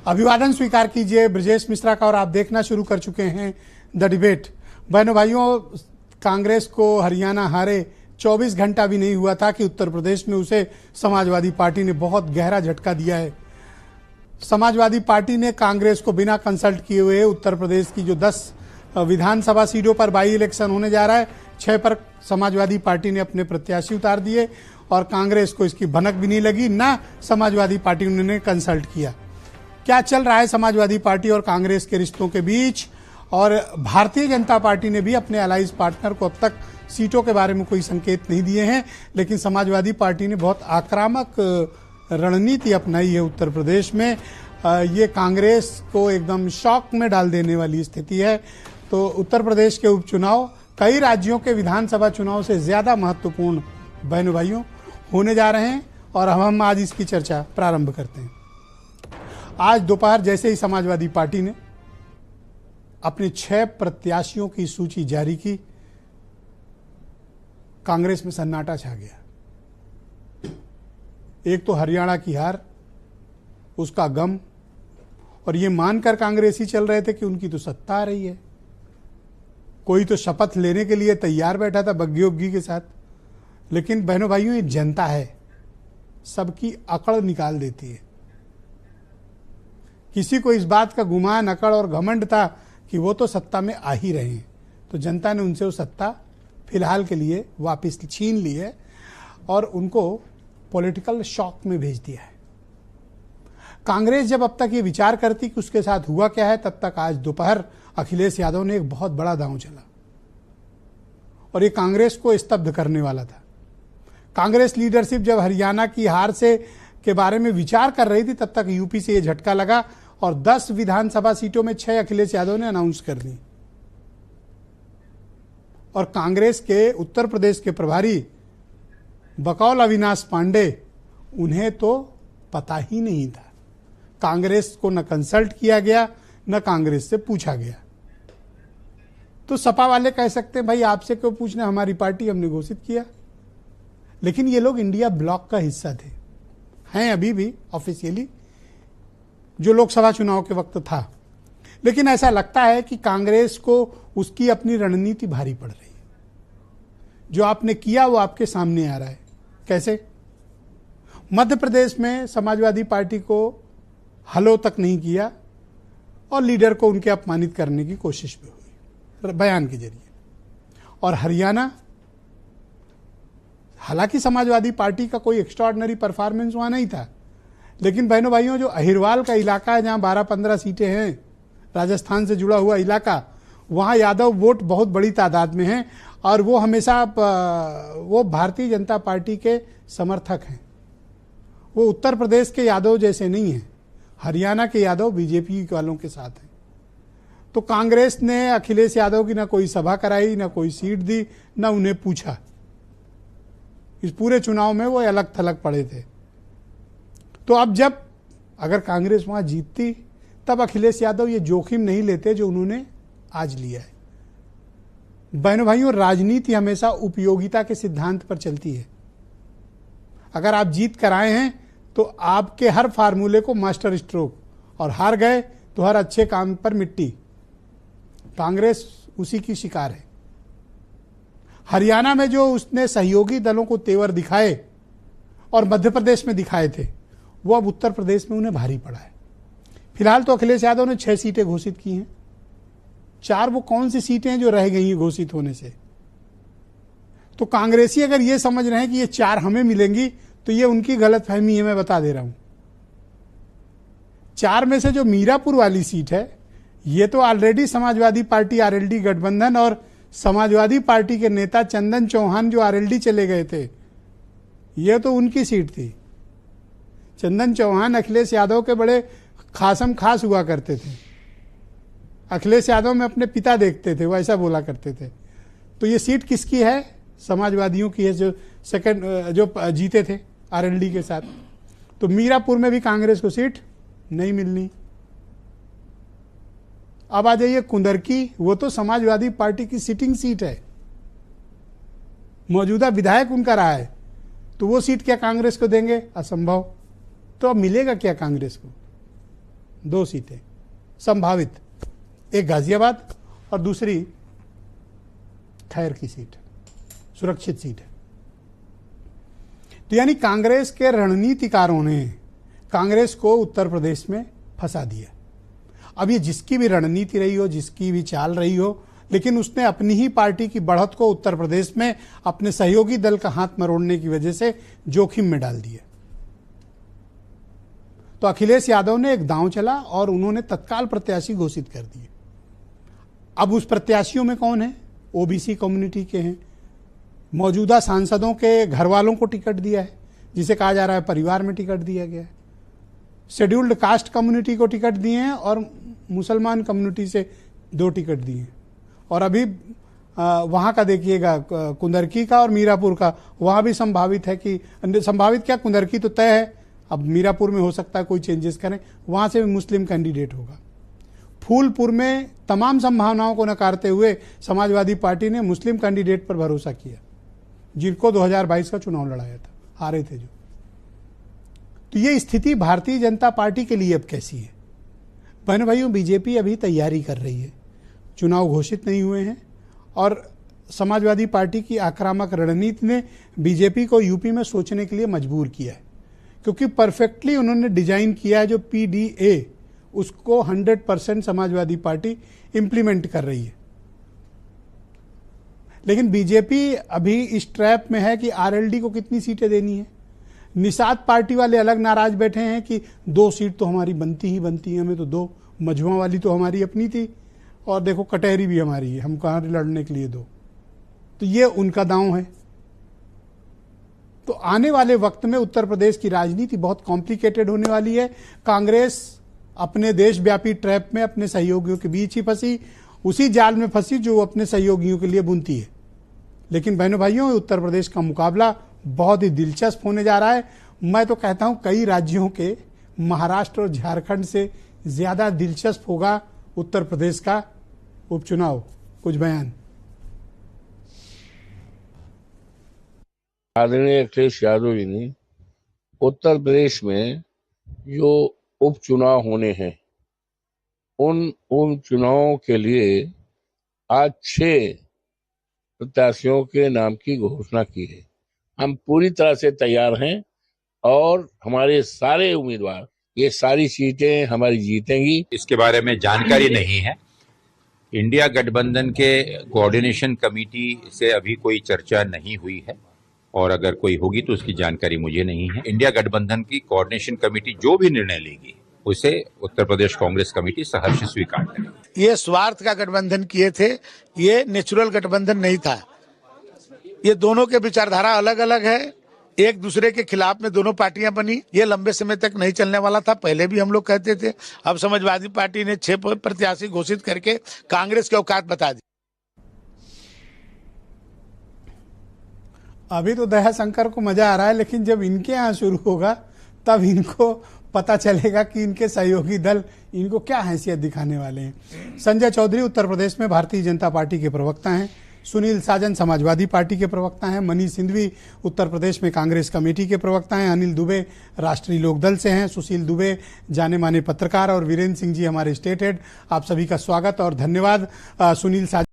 अभिवादन स्वीकार कीजिए ब्रजेश मिश्रा का। और आप देखना शुरू कर चुके हैं द डिबेट। बहनों भाइयों, कांग्रेस को हरियाणा हारे 24 घंटा भी नहीं हुआ था कि उत्तर प्रदेश में उसे समाजवादी पार्टी ने बहुत गहरा झटका दिया है। समाजवादी पार्टी ने कांग्रेस को बिना कंसल्ट किए हुए उत्तर प्रदेश की जो 10 विधानसभा सीटों पर बाई इलेक्शन होने जा रहा है, 6 पर समाजवादी पार्टी ने अपने प्रत्याशी उतार दिए और कांग्रेस को इसकी भनक भी नहीं लगी, ना समाजवादी पार्टी उन्होंने कंसल्ट किया। क्या चल रहा है समाजवादी पार्टी और कांग्रेस के रिश्तों के बीच? और भारतीय जनता पार्टी ने भी अपने अलाइज पार्टनर को अब तक सीटों के बारे में कोई संकेत नहीं दिए हैं, लेकिन समाजवादी पार्टी ने बहुत आक्रामक रणनीति अपनाई है उत्तर प्रदेश में। ये कांग्रेस को एकदम शॉक में डाल देने वाली स्थिति है। तो उत्तर प्रदेश के उपचुनाव कई राज्यों के विधानसभा चुनाव से ज्यादा महत्वपूर्ण बहनों भाइयों होने जा रहे हैं और हम आज इसकी चर्चा प्रारंभ करते हैं। आज दोपहर जैसे ही समाजवादी पार्टी ने अपने 6 प्रत्याशियों की सूची जारी की, कांग्रेस में सन्नाटा छा गया। एक तो हरियाणा की हार, उसका गम, और ये मानकर कांग्रेसी चल रहे थे कि उनकी तो सत्ता आ रही है। कोई तो शपथ लेने के लिए तैयार बैठा था बग्गी उग्गी के साथ। लेकिन बहनों भाइयों, ये जनता है, सबकी अकड़ निकाल देती है। किसी को इस बात का गुमान, अकड़ और घमंड था कि वो तो सत्ता में आ ही रहे हैं, तो जनता ने उनसे वो सत्ता फिलहाल के लिए वापस छीन ली है और उनको पॉलिटिकल शॉक में भेज दिया है। कांग्रेस जब अब तक ये विचार करती कि उसके साथ हुआ क्या है, तब तक आज दोपहर अखिलेश यादव ने एक बहुत बड़ा दांव चला और ये कांग्रेस को स्तब्ध करने वाला था। कांग्रेस लीडरशिप जब हरियाणा की हार से के बारे में विचार कर रही थी, तब तक यूपी से ये झटका लगा और 10 विधानसभा सीटों में 6 अखिलेश यादव ने अनाउंस कर दी। और कांग्रेस के उत्तर प्रदेश के प्रभारी बकौल अविनाश पांडे, उन्हें तो पता ही नहीं था। कांग्रेस को न कंसल्ट किया गया, न कांग्रेस से पूछा गया। तो सपा वाले कह सकते हैं भाई आपसे क्यों पूछना, हमारी पार्टी हमने घोषित किया। लेकिन ये लोग इंडिया ब्लॉक का हिस्सा थे, हैं अभी भी ऑफिशियली, जो लोकसभा चुनाव के वक्त था। लेकिन ऐसा लगता है कि कांग्रेस को उसकी अपनी रणनीति भारी पड़ रही है। जो आपने किया वो आपके सामने आ रहा है। कैसे? मध्य प्रदेश में समाजवादी पार्टी को हलो तक नहीं किया और लीडर को उनके अपमानित करने की कोशिश भी हुई बयान के जरिए। और हरियाणा, हालांकि समाजवादी पार्टी का कोई एक्स्ट्राऑर्डिनरी परफॉर्मेंस वहां नहीं था, लेकिन बहनों भाइयों, जो अहिरवाल का इलाका है जहां 12-15 सीटें हैं, राजस्थान से जुड़ा हुआ इलाका, वहां यादव वोट बहुत बड़ी तादाद में हैं और वो हमेशा वो भारतीय जनता पार्टी के समर्थक हैं। वो उत्तर प्रदेश के यादव जैसे नहीं हैं। हरियाणा के यादव बीजेपी वालों के साथ हैं। तो कांग्रेस ने अखिलेश यादव की ना कोई सभा कराई, ना कोई सीट दी, ना उन्हें पूछा। इस पूरे चुनाव में वो अलग थलग पड़े थे। तो अब जब अगर कांग्रेस वहां जीतती, तब अखिलेश यादव ये जोखिम नहीं लेते जो उन्होंने आज लिया है। बहनों भाइयों, राजनीति हमेशा उपयोगिता के सिद्धांत पर चलती है। अगर आप जीत कर आए हैं तो आपके हर फार्मूले को मास्टर स्ट्रोक, और हार गए तो हर अच्छे काम पर मिट्टी। कांग्रेस उसी की शिकार है। हरियाणा में जो उसने सहयोगी दलों को तेवर दिखाए और मध्य प्रदेश में दिखाए थे, वो अब उत्तर प्रदेश में उन्हें भारी पड़ा है। फिलहाल तो अखिलेश यादव ने 6 सीटें घोषित की हैं। 4 वो कौन सी सीटें हैं जो रह गई हैं घोषित होने से? तो कांग्रेसी अगर ये समझ रहे हैं कि ये 4 हमें मिलेंगी, तो ये उनकी गलतफहमी है, मैं बता दे रहा हूं। 4 में से जो मीरापुर वाली सीट है, ये तो ऑलरेडी समाजवादी पार्टी आरएलडी गठबंधन और समाजवादी पार्टी के नेता चंदन चौहान जो आरएलडी चले गए थे, ये तो उनकी सीट थी। चंदन चौहान अखिलेश यादव के बड़े खासम खास हुआ करते थे। अखिलेश यादव में अपने पिता देखते थे, वो ऐसा बोला करते थे। तो ये सीट किसकी है? समाजवादियों की है, जो जो जीते थे आरएलडी के साथ। तो मीरापुर में भी कांग्रेस को सीट नहीं मिलनी। अब आ जाइए कुंदरकी, वो तो समाजवादी पार्टी की सिटिंग सीट है, मौजूदा विधायक उनका रहा है, तो वो सीट क्या कांग्रेस को देंगे? असंभव। तो अब मिलेगा क्या कांग्रेस को? 2 सीटें संभावित, एक गाजियाबाद और दूसरी खैर की सीट, सुरक्षित सीट है। तो यानी कांग्रेस के रणनीतिकारों ने कांग्रेस को उत्तर प्रदेश में फंसा दिया। अब ये जिसकी भी रणनीति रही हो, जिसकी भी चाल रही हो, लेकिन उसने अपनी ही पार्टी की बढ़त को उत्तर प्रदेश में अपने सहयोगी दल का हाथ मरोड़ने की वजह से जोखिम में डाल दिया। तो अखिलेश यादव ने एक दांव चला और उन्होंने तत्काल प्रत्याशी घोषित कर दिए। अब उस प्रत्याशियों में कौन है? ओबीसी कम्युनिटी के हैं। मौजूदा सांसदों के घर वालों को टिकट दिया है, जिसे कहा जा रहा है परिवार में टिकट दिया गया है। शेड्यूल्ड कास्ट कम्युनिटी को टिकट दिए हैं और मुसलमान कम्युनिटी से 2 टिकट दिए हैं। और अभी वहां का देखिएगा, कुंदरकी का और मीरापुर का, वहां भी संभावित है कि, संभावित क्या, कुंदरकी तो तय है, अब मीरापुर में हो सकता है कोई चेंजेस करें, वहां से भी मुस्लिम कैंडिडेट होगा। फूलपुर में तमाम संभावनाओं को नकारते हुए समाजवादी पार्टी ने मुस्लिम कैंडिडेट पर भरोसा किया, जिनको 2022 का चुनाव लड़ाया था, हारे थे जो। तो ये स्थिति भारतीय जनता पार्टी के लिए अब कैसी है? बहनों भाइयों, बीजेपी अभी तैयारी कर रही है, चुनाव घोषित नहीं हुए हैं और समाजवादी पार्टी की आक्रामक रणनीति ने बीजेपी को यूपी में सोचने के लिए मजबूर किया है, क्योंकि परफेक्टली उन्होंने डिजाइन किया है जो पीडीए, उसको 100% समाजवादी पार्टी इंप्लीमेंट कर रही है। लेकिन बीजेपी अभी इस ट्रैप में है कि आरएलडी को कितनी सीटें देनी है। निषाद पार्टी वाले अलग नाराज बैठे हैं कि 2 सीट तो हमारी बनती ही बनती है, हमें तो 2, मझुआ वाली तो हमारी अपनी थी और देखो कटहरी भी हमारी है, हम कहाँ लड़ने के लिए 2। तो ये उनका दांव है। तो आने वाले वक्त में उत्तर प्रदेश की राजनीति बहुत कॉम्प्लिकेटेड होने वाली है। कांग्रेस अपने देशव्यापी ट्रैप में अपने सहयोगियों के बीच ही फंसी, उसी जाल में फंसी जो अपने सहयोगियों के लिए बुनती है। लेकिन बहनों भाइयों, उत्तर प्रदेश का मुकाबला बहुत ही दिलचस्प होने जा रहा है। मैं तो कहता हूं कई राज्यों के, महाराष्ट्र और झारखंड से ज्यादा दिलचस्प होगा उत्तर प्रदेश का उपचुनाव। कुछ बयान। आदरणीय अखिलेश यादव जी ने उत्तर प्रदेश में जो उपचुनाव होने हैं, उन उपचुनावों के लिए आज 6 प्रत्याशियों के नाम की घोषणा की है। हम पूरी तरह से तैयार हैं और हमारे सारे उम्मीदवार ये सारी सीटें हमारी जीतेंगी। इसके बारे में जानकारी नहीं है। इंडिया गठबंधन के कोऑर्डिनेशन कमेटी से अभी कोई चर्चा नहीं हुई है और अगर कोई होगी तो उसकी जानकारी मुझे नहीं है। इंडिया गठबंधन की कोऑर्डिनेशन कमेटी जो भी निर्णय लेगी उसे उत्तर प्रदेश कांग्रेस कमेटी सहर्ष स्वीकार करेगी। ये स्वार्थ का गठबंधन किए थे, ये नेचुरल गठबंधन नहीं था। ये दोनों के विचारधारा अलग अलग है, एक दूसरे के खिलाफ में दोनों पार्टियां बनी। ये लंबे समय तक नहीं चलने वाला था, पहले भी हम लोग कहते थे। अब समाजवादी पार्टी ने 6 प्रत्याशी घोषित करके कांग्रेस की औकात बता दी। अभी तो दया शंकर को मजा आ रहा है, लेकिन जब इनके यहाँ शुरू होगा तब इनको पता चलेगा कि इनके सहयोगी दल इनको क्या हैसियत दिखाने वाले हैं। संजय चौधरी उत्तर प्रदेश में भारतीय जनता पार्टी के प्रवक्ता हैं, सुनील साजन समाजवादी पार्टी के प्रवक्ता हैं, मनीष सिंघवी उत्तर प्रदेश में कांग्रेस कमेटी के प्रवक्ता हैं, अनिल दुबे राष्ट्रीय लोकदल से हैं, सुशील दुबे जाने माने पत्रकार और वीरेंद्र सिंह जी हमारे स्टेट हेड। आप सभी का स्वागत और धन्यवाद। सुनील साजन